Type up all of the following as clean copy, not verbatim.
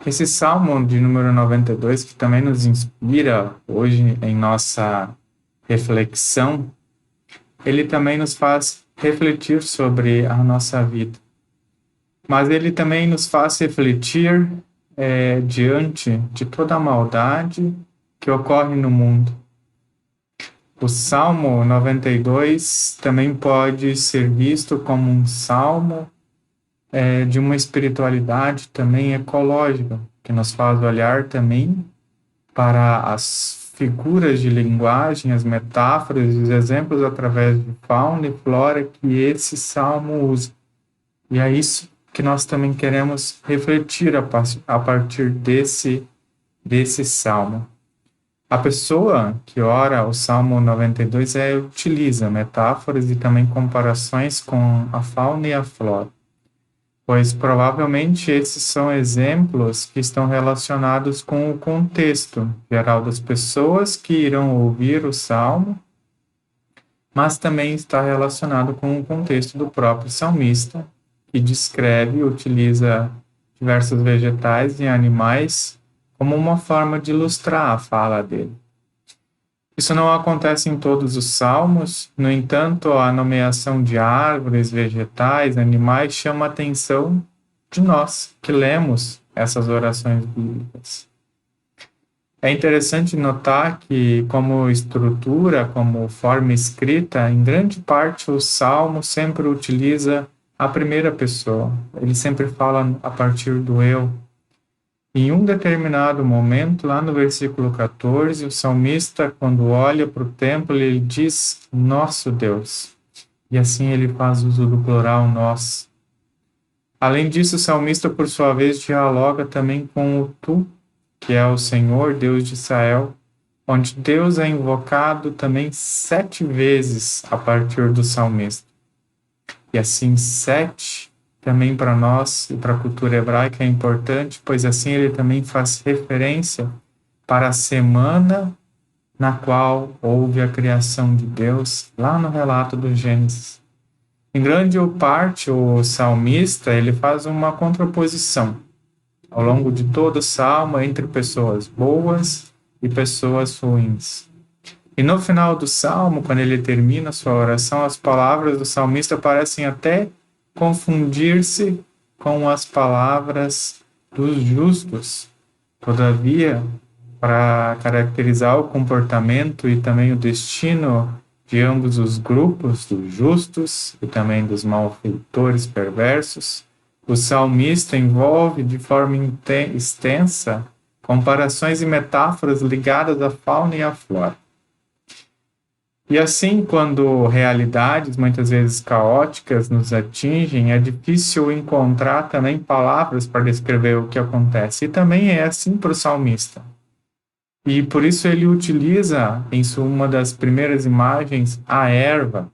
Esse Salmo de número 92, que também nos inspira hoje em nossa reflexão, ele também nos faz refletir sobre a nossa vida. Mas ele também nos faz refletir diante de toda a maldade que ocorre no mundo. O Salmo 92 também pode ser visto como um salmo de uma espiritualidade também ecológica, que nos faz olhar também para as figuras de linguagem, as metáforas, os exemplos através de fauna e flora que esse salmo usa. E é isso que nós também queremos refletir a partir desse salmo. A pessoa que ora o Salmo 92 utiliza metáforas e também comparações com a fauna e a flora, pois provavelmente esses são exemplos que estão relacionados com o contexto geral das pessoas que irão ouvir o Salmo, mas também está relacionado com o contexto do próprio salmista, que descreve e utiliza diversos vegetais e animais como uma forma de ilustrar a fala dele. Isso não acontece em todos os salmos, no entanto, a nomeação de árvores, vegetais, animais chama a atenção de nós que lemos essas orações bíblicas. É interessante notar que, como estrutura, como forma escrita, em grande parte o salmo sempre utiliza a primeira pessoa. Ele sempre fala a partir do eu. Em um determinado momento, lá no versículo 14, o salmista, quando olha para o templo, ele diz, nosso Deus. E assim ele faz uso do plural nós. Além disso, o salmista, por sua vez, dialoga também com o tu, que é o Senhor, Deus de Israel, onde Deus é invocado também 7 vezes a partir do salmista. E assim, 7 também para nós e para a cultura hebraica é importante, pois assim ele também faz referência para a semana na qual houve a criação de Deus, lá no relato do Gênesis. Em grande parte, o salmista ele faz uma contraposição ao longo de todo o salmo entre pessoas boas e pessoas ruins. E no final do salmo, quando ele termina a sua oração, as palavras do salmista parecem até confundir-se com as palavras dos justos. Todavia, para caracterizar o comportamento e também o destino de ambos os grupos, dos justos e também dos malfeitores perversos, o salmista envolve de forma extensa comparações e metáforas ligadas à fauna e à flora. E assim, quando realidades muitas vezes caóticas nos atingem, é difícil encontrar também palavras para descrever o que acontece. E também é assim para o salmista. E por isso ele utiliza, em uma das primeiras imagens, a erva.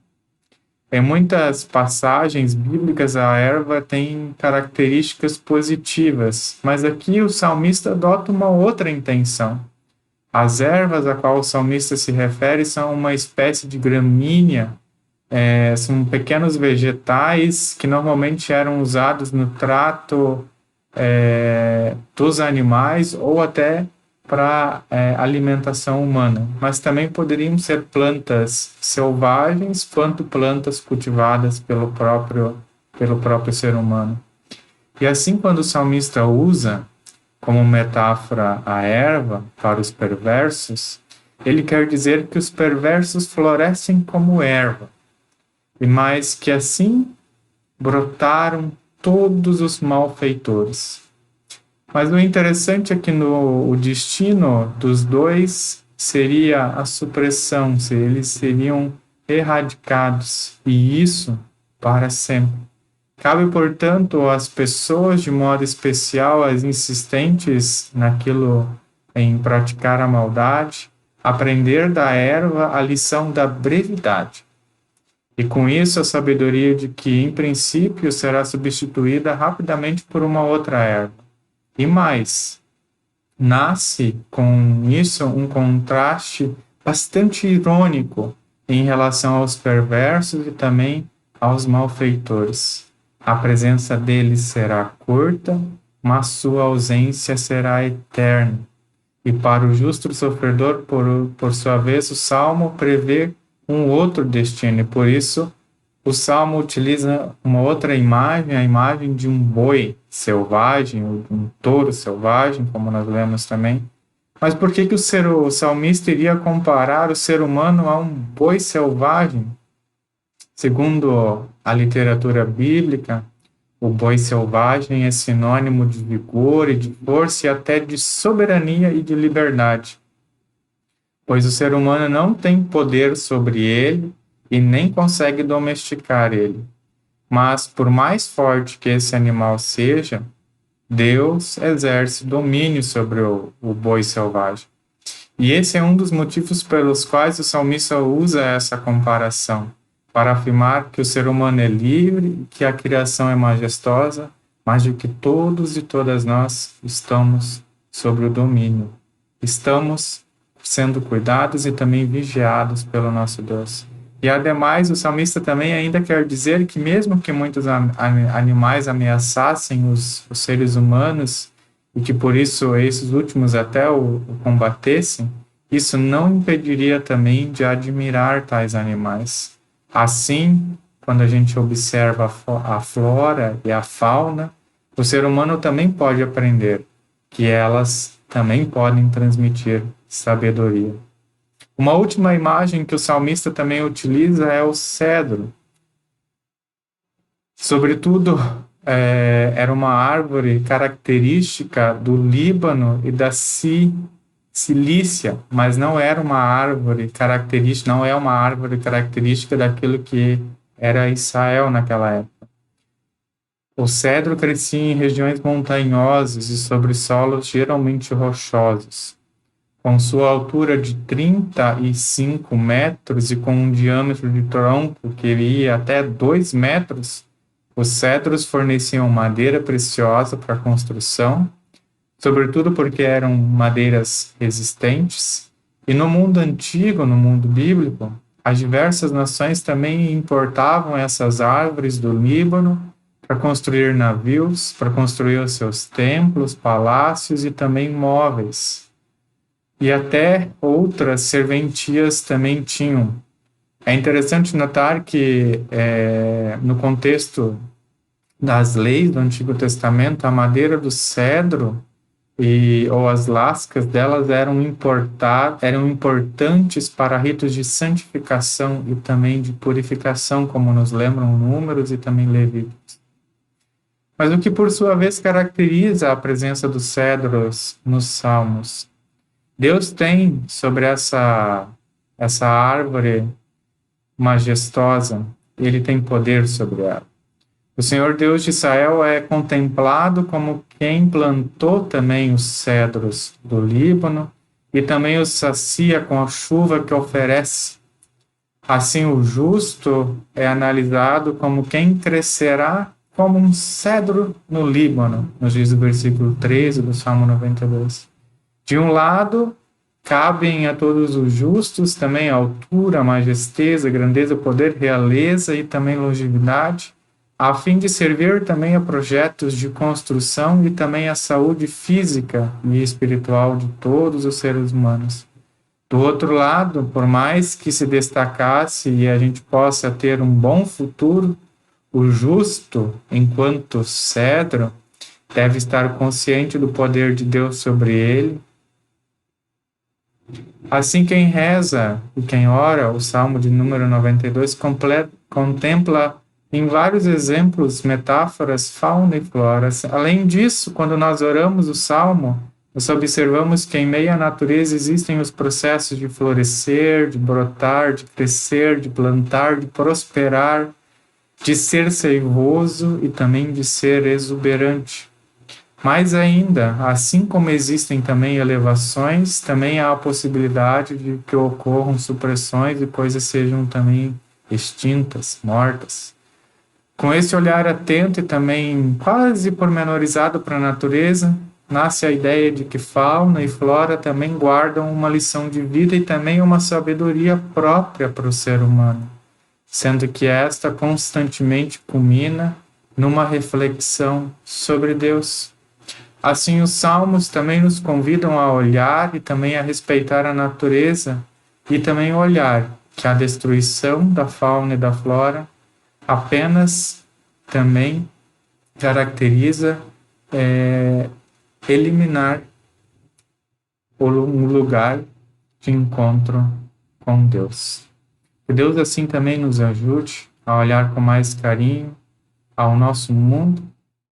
Em muitas passagens bíblicas, a erva tem características positivas, mas aqui o salmista adota uma outra intenção. As ervas a qual o salmista se refere são uma espécie de gramínea, são pequenos vegetais que normalmente eram usados no trato dos animais ou até para alimentação humana, mas também poderiam ser plantas selvagens quanto plantas cultivadas pelo próprio ser humano. E assim, quando o salmista usa como metáfora a erva para os perversos, ele quer dizer que os perversos florescem como erva, e mais que assim brotaram todos os malfeitores. Mas o interessante é que o destino dos dois seria a supressão, eles seriam erradicados, e isso para sempre. Cabe, portanto, às pessoas, de modo especial, as insistentes naquilo em praticar a maldade, aprender da erva a lição da brevidade. E com isso a sabedoria de que, em princípio, será substituída rapidamente por uma outra erva. E mais, nasce com isso um contraste bastante irônico em relação aos perversos e também aos malfeitores. A presença deles será curta mas sua ausência será eterna. E para o justo sofredor, por sua vez, o Salmo prevê um outro destino. E por isso, o Salmo utiliza uma outra imagem, a imagem de um boi selvagem, ou de um touro selvagem, como nós lemos também. Mas por que o salmista iria comparar o ser humano a um boi selvagem? Segundo a literatura bíblica, o boi selvagem é sinônimo de vigor e de força e até de soberania e de liberdade, pois o ser humano não tem poder sobre ele e nem consegue domesticar ele. Mas, por mais forte que esse animal seja, Deus exerce domínio sobre o boi selvagem. E esse é um dos motivos pelos quais o salmista usa essa comparação, para afirmar que o ser humano é livre, que a criação é majestosa, mas de que todos e todas nós estamos sob o domínio. Estamos sendo cuidados e também vigiados pelo nosso Deus. E, ademais, o salmista também ainda quer dizer que mesmo que muitos animais ameaçassem os seres humanos, e que por isso esses últimos até o combatessem, isso não impediria também de admirar tais animais. Assim, quando a gente observa a flora e a fauna, o ser humano também pode aprender que elas também podem transmitir sabedoria. Uma última imagem que o salmista também utiliza é o cedro. Sobretudo, era uma árvore característica do Líbano e da Cilícia, mas não era uma árvore característica, não é uma árvore característica daquilo que era Israel naquela época. O cedro crescia em regiões montanhosas e sobre solos geralmente rochosos. Com sua altura de 35 metros e com um diâmetro de tronco que ia até 2 metros, os cedros forneciam madeira preciosa para a construção, sobretudo porque eram madeiras resistentes. E no mundo antigo, no mundo bíblico, as diversas nações também importavam essas árvores do Líbano para construir navios, para construir os seus templos, palácios e também móveis. E até outras serventias também tinham. É interessante notar que, no contexto das leis do Antigo Testamento, a madeira do cedro ou as lascas delas eram importantes para ritos de santificação e também de purificação, como nos lembram Números e também Levíticos. Mas o que, por sua vez, caracteriza a presença dos cedros nos Salmos? Deus tem sobre essa árvore majestosa, ele tem poder sobre ela. O Senhor Deus de Israel é contemplado como quem plantou também os cedros do Líbano e também os sacia com a chuva que oferece. Assim, o justo é analisado como quem crescerá como um cedro no Líbano, nos diz o versículo 13 do Salmo 92. De um lado, cabem a todos os justos também a altura, a majesteza, a grandeza, o poder, realeza e também longevidade, a fim de servir também a projetos de construção e também a saúde física e espiritual de todos os seres humanos. Do outro lado, por mais que se destacasse e a gente possa ter um bom futuro, o justo, enquanto cedro, deve estar consciente do poder de Deus sobre ele. Assim, quem reza e quem ora, o Salmo de número 92, contempla em vários exemplos, metáforas, fauna e flora. Além disso, quando nós oramos o Salmo, nós observamos que em meio à natureza existem os processos de florescer, de brotar, de crescer, de plantar, de prosperar, de ser seivoso e também de ser exuberante. Mais ainda, assim como existem também elevações, também há a possibilidade de que ocorram supressões e coisas sejam também extintas, mortas. Com esse olhar atento e também quase pormenorizado para a natureza, nasce a ideia de que fauna e flora também guardam uma lição de vida e também uma sabedoria própria para o ser humano, sendo que esta constantemente culmina numa reflexão sobre Deus. Assim, os salmos também nos convidam a olhar e também a respeitar a natureza e também olhar que a destruição da fauna e da flora apenas também caracteriza eliminar um lugar de encontro com Deus. Que Deus assim também nos ajude a olhar com mais carinho ao nosso mundo